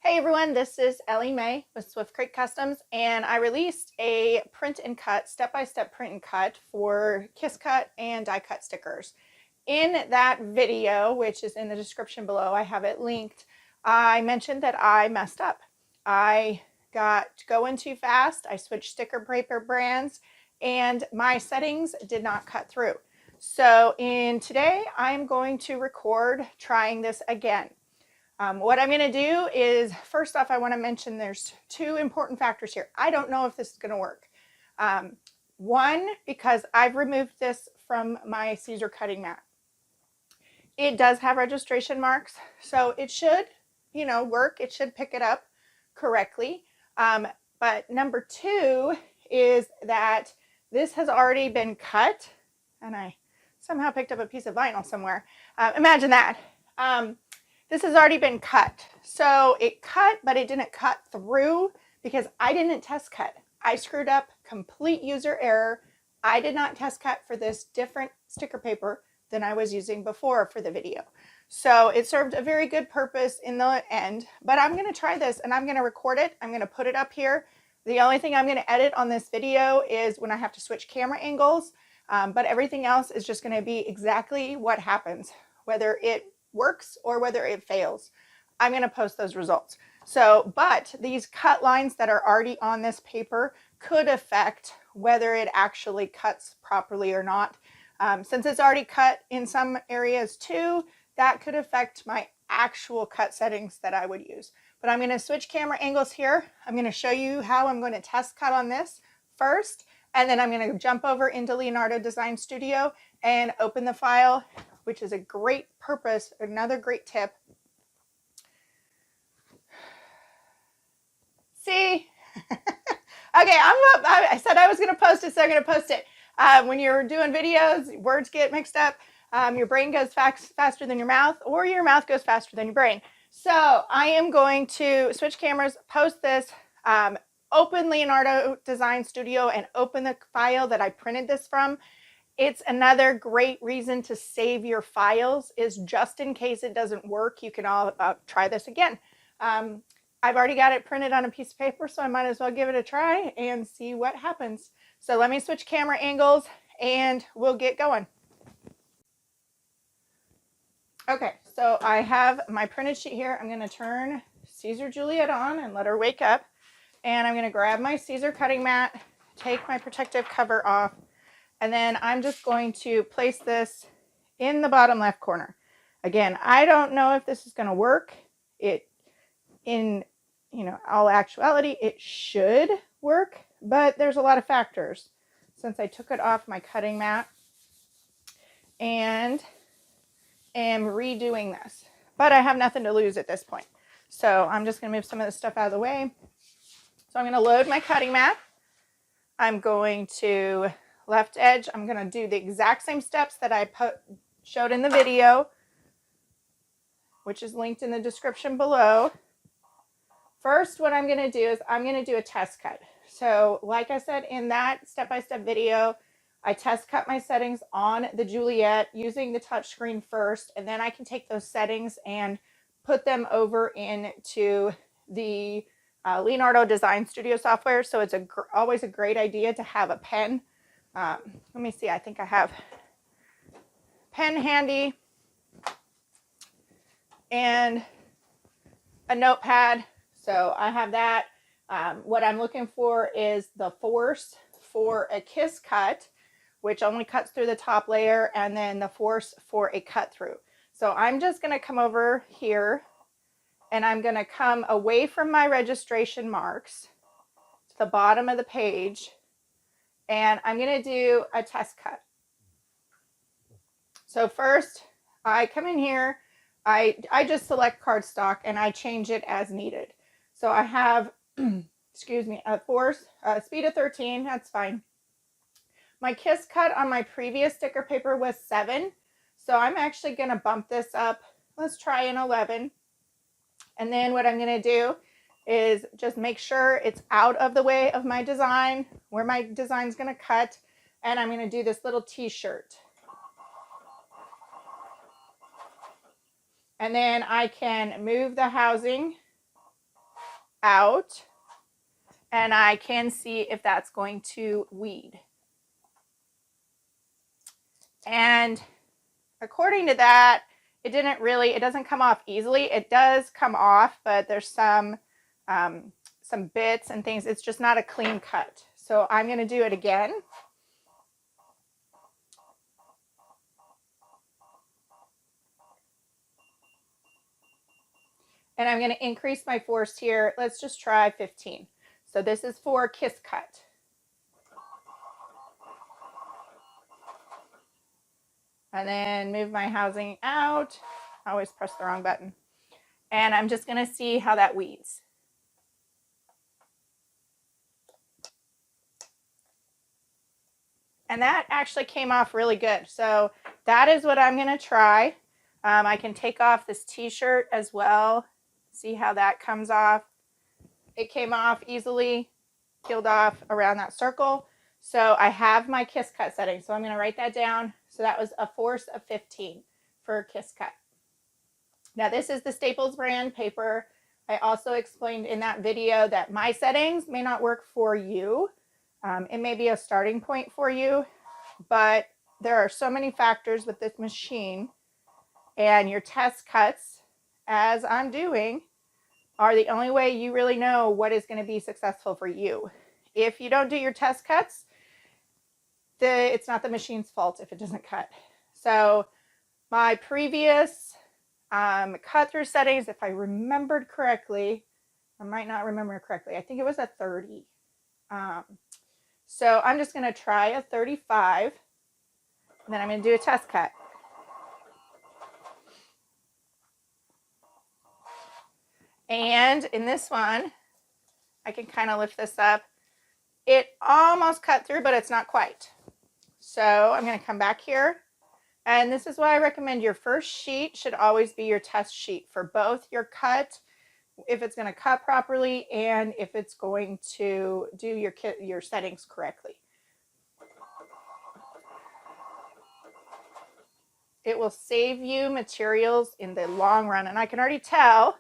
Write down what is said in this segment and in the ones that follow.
Hey everyone, this is Ellie Mae with Swift Creek Customs, and I released a print and cut, step-by-step print and cut for Kiss Cut and die cut stickers. In that video, which is in the description below, I have it linked, I mentioned that I messed up. I got going too fast, I switched sticker paper brands, and my settings did not cut through. So today I'm going to record trying this again. What I'm going to do is, first off, I want to mention there's two important factors here. I don't know if this is going to work. One, because I've removed this from my Siser cutting mat. It does have registration marks, so it should, work. It should pick it up correctly. But number two is that this has already been cut, and I somehow picked up a piece of vinyl somewhere. Imagine that. This has already been cut. So it cut, but it didn't cut through because I didn't test cut. I screwed up, complete user error. I did not test cut for this different sticker paper than I was using before for the video. So it served a very good purpose in the end, but I'm gonna try this and I'm gonna record it. I'm gonna put it up here. The only thing I'm gonna edit on this video is when I have to switch camera angles, but everything else is just gonna be exactly what happens, whether it works or whether it fails. I'm going to post those results. So, but these cut lines that are already on this paper could affect whether it actually cuts properly or not. Since it's already cut in some areas too, that could affect my actual cut settings that I would use. But I'm going to switch camera angles here. I'm going to show you how I'm going to test cut on this first, and then I'm going to jump over into Leonardo Design Studio and open the file, which is a great purpose, another great tip. See? Okay, I said I was going to post it, so I'm going to post it. When you're doing videos, words get mixed up. Your brain goes faster than your mouth, or your mouth goes faster than your brain. So I am going to switch cameras, post this, open Leonardo Design Studio, and open the file that I printed this from. It's another great reason to save your files, is just in case it doesn't work, you can all try this again. I've already got it printed on a piece of paper, so I might as well give it a try and see what happens. So let me switch camera angles and we'll get going. Okay, so I have my printed sheet here. I'm going to turn Siser Juliet on and let her wake up. And I'm going to grab my Siser cutting mat, take my protective cover off, and then I'm just going to place this in the bottom left corner. Again, I don't know if this is going to work. In all actuality, it should work, but there's a lot of factors. Since I took it off my cutting mat and am redoing this, but I have nothing to lose at this point. So I'm just going to move some of this stuff out of the way. So I'm going to load my cutting mat. I'm going to left edge. I'm going to do the exact same steps that I showed in the video, which is linked in the description below. First, what I'm going to do is I'm going to do a test cut. So like I said in that step-by-step video, I test cut my settings on the Juliet using the touchscreen first, and then I can take those settings and put them over into the Leonardo Design Studio software. So it's always a great idea to have a pen. Let me see, I think I have pen handy and a notepad. So I have that. What I'm looking for is the force for a kiss cut, which only cuts through the top layer, and then the force for a cut through. So I'm just going to come over here and I'm going to come away from my registration marks to the bottom of the page. And I'm going to do a test cut. So first, I come in here, I just select cardstock and I change it as needed. So I have, excuse me, a speed of 13, that's fine. My kiss cut on my previous sticker paper was 7. So I'm actually going to bump this up. Let's try an 11. And then what I'm going to do is just make sure it's out of the way of my design, where my design's going to cut, and I'm going to do this little t-shirt. And then I can move the housing out, and I can see if that's going to weed. And according to that, it doesn't come off easily. It does come off, but there's some bits and things. It's just not a clean cut. So I'm going to do it again. And I'm going to increase my force here. Let's just try 15. So this is for kiss cut. And then move my housing out. I always press the wrong button. And I'm just going to see how that weeds. And that actually came off really good. So that is what I'm going to try. I can take off this t-shirt as well. See how that comes off. It came off easily, peeled off around that circle. So I have my kiss cut setting. So I'm going to write that down. So that was a force of 15 for kiss cut. Now this is the Staples brand paper. I also explained in that video that my settings may not work for you. It may be a starting point for you, but there are so many factors with this machine, and your test cuts, as I'm doing, are the only way you really know what is going to be successful for you. If you don't do your test cuts, it's not the machine's fault if it doesn't cut. So my previous cut through settings, if I remembered correctly, I might not remember correctly, I think it was a 30. So I'm just going to try a 35, and then I'm going to do a test cut. And in this one, I can kind of lift this up. It almost cut through, but it's not quite. So I'm going to come back here. And this is why I recommend your first sheet should always be your test sheet for both your cut, if it's going to cut properly, and if it's going to do your settings correctly. It will save you materials in the long run. And I can already tell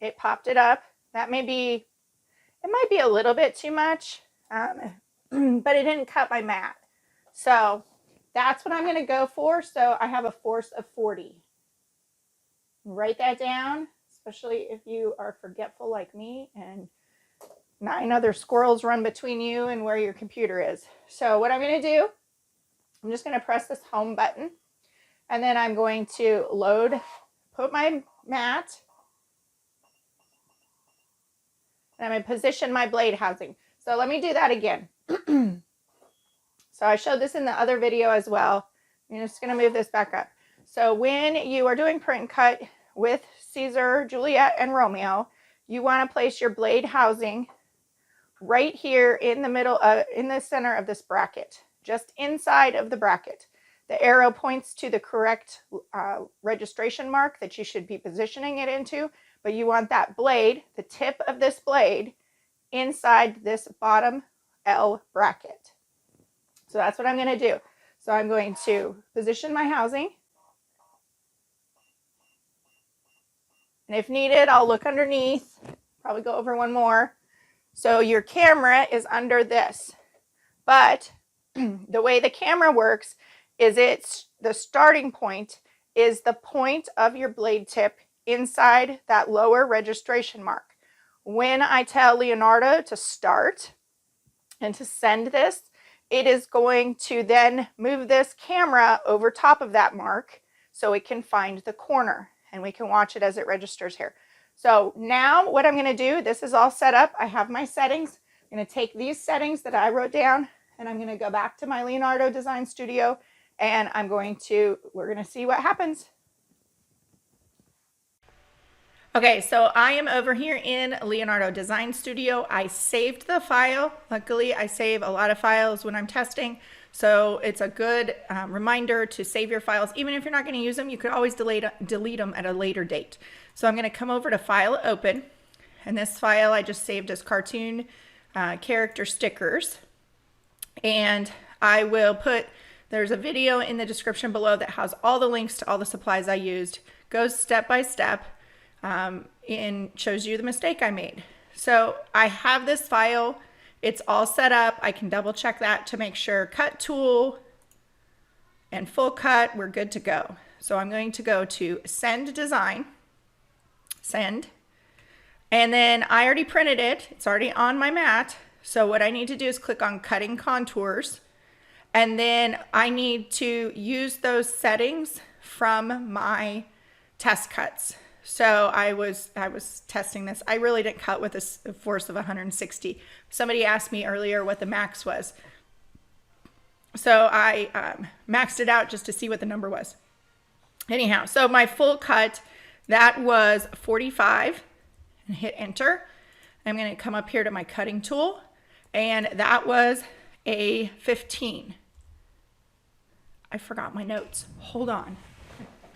it popped it up. It might be a little bit too much, but it didn't cut my mat. So that's what I'm going to go for. So I have a force of 40. Write that down, especially if you are forgetful like me and 9 other squirrels run between you and where your computer is. So what I'm going to do, I'm just going to press this home button, and then I'm going to put my mat, and I'm going to position my blade housing. So let me do that again. So I showed this in the other video as well. I'm just going to move this back up. So when you are doing print and cut with Siser Juliet and Romeo, you want to place your blade housing right here in the middle, in the center of this bracket, just inside of the bracket. The arrow points to the correct registration mark that you should be positioning it into, but you want that blade, the tip of this blade, inside this bottom L bracket. So that's what I'm going to do. So I'm going to position my housing. And if needed, I'll look underneath, probably go over one more. So your camera is under this. But the way the camera works is the starting point is the point of your blade tip inside that lower registration mark. When I tell Leonardo to start and to send this, it is going to then move this camera over top of that mark so it can find the corner, and we can watch it as it registers here. So now what I'm going to do, this is all set up. I have my settings. I'm going to take these settings that I wrote down, and I'm going to go back to my Leonardo Design Studio, and we're going to see what happens. Okay, so I am over here in Leonardo Design Studio. I saved the file. Luckily, I save a lot of files when I'm testing, so it's a good reminder to save your files. Even if you're not going to use them, you could always delete them at a later date. So I'm going to come over to File, Open, and this file I just saved as cartoon character stickers. And I will there's a video in the description below that has all the links to all the supplies I used. Goes step by step. And shows you the mistake I made. So I have this file. It's all set up. I can double check that to make sure cut tool and full cut, we're good to go. So I'm going to go to send design, send, and then I already printed it. It's already on my mat. So what I need to do is click on cutting contours, and then I need to use those settings from my test cuts. So I was testing this. I really didn't cut with a force of 160. Somebody asked me earlier what the max was. So I maxed it out just to see what the number was. Anyhow, so my full cut, that was 45, and hit enter. I'm going to come up here to my cutting tool, and that was a 15. I forgot my notes. Hold on.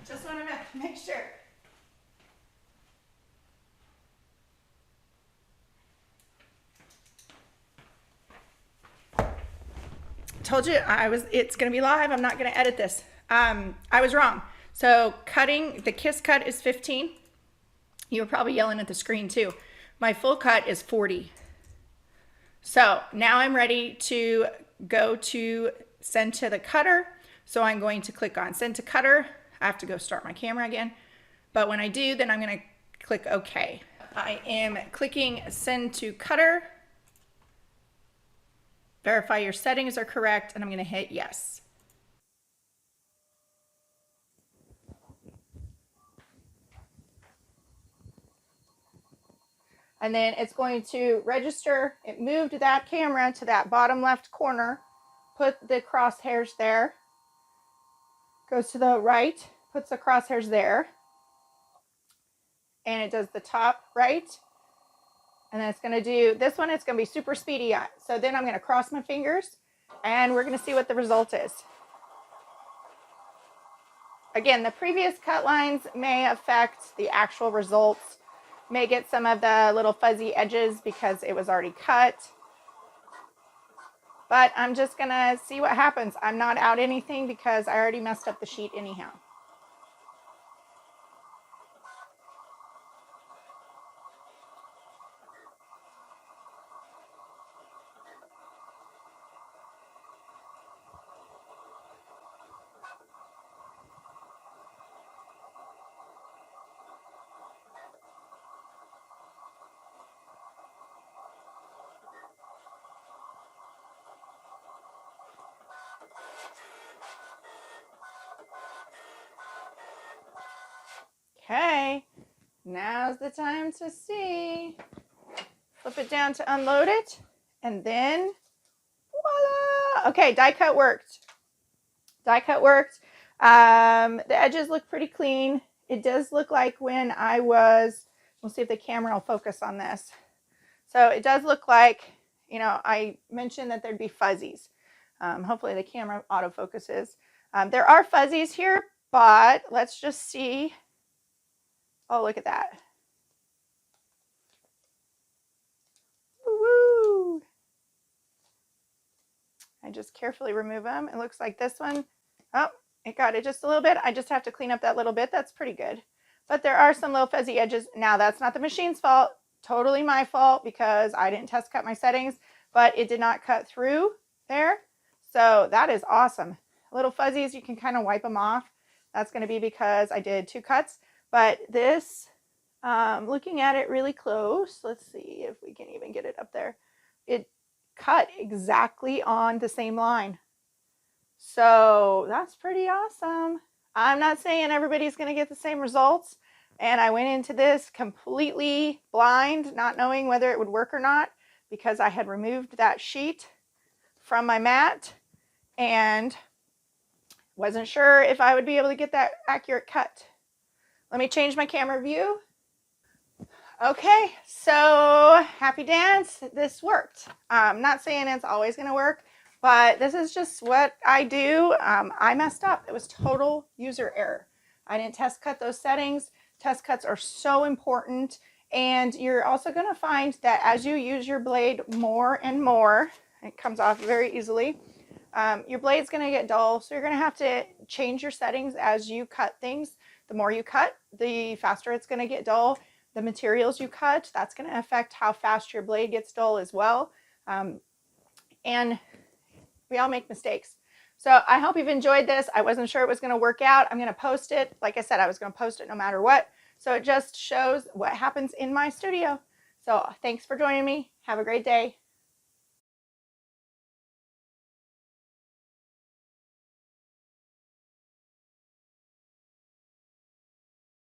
Just want to make sure. Told you it's going to be live. I'm not going to edit this. I was wrong. So the kiss cut is 15. You were probably yelling at the screen too. My full cut is 40. So now I'm ready to go to send to the cutter. So I'm going to click on send to cutter. I have to go start my camera again. But when I do, then I'm going to click OK. I am clicking send to cutter. Verify your settings are correct, and I'm going to hit yes. And then it's going to register. It moved that camera to that bottom left corner, put the crosshairs there, goes to the right, puts the crosshairs there, and it does the top right. And then it's going to do this one. It's going to be super speedy. So then I'm going to cross my fingers, and we're going to see what the result is. Again, the previous cut lines may affect the actual results. May get some of the little fuzzy edges because it was already cut. But I'm just going to see what happens. I'm not out anything because I already messed up the sheet anyhow. Okay, now's the time to see. Flip it down to unload it, and then voila! Okay, die cut worked. Die cut worked. The edges look pretty clean. It does look like when I was, we'll see if the camera will focus on this. So it does look like, you know, I mentioned that there'd be fuzzies. Hopefully the camera autofocuses. There are fuzzies here, but let's just see. Oh, look at that. Woo-woo. I just carefully remove them. It looks like this one. Oh, it got it just a little bit. I just have to clean up that little bit. That's pretty good. But there are some little fuzzy edges. Now, that's not the machine's fault. Totally my fault because I didn't test cut my settings, but it did not cut through there. So that is awesome. Little fuzzies, you can kind of wipe them off. That's going to be because I did 2 cuts. But this, looking at it really close, let's see if we can even get it up there. It cut exactly on the same line. So that's pretty awesome. I'm not saying everybody's going to get the same results. And I went into this completely blind, not knowing whether it would work or not, because I had removed that sheet from my mat and wasn't sure if I would be able to get that accurate cut. Let me change my camera view. Okay, so happy dance. This worked. I'm not saying it's always going to work, but this is just what I do. I messed up. It was total user error. I didn't test cut those settings. Test cuts are so important. And you're also going to find that as you use your blade more and more, it comes off very easily, your blade's going to get dull. So you're going to have to change your settings as you cut things. The more you cut, the faster it's going to get dull. the materials you cut. That's going to affect how fast your blade gets dull as well. And we all make mistakes. So I hope you've enjoyed this. I wasn't sure it was going to work out. I'm going to post it. Like I said, I was going to post it no matter what. So it just shows what happens in my studio. So thanks for joining me. Have a great day.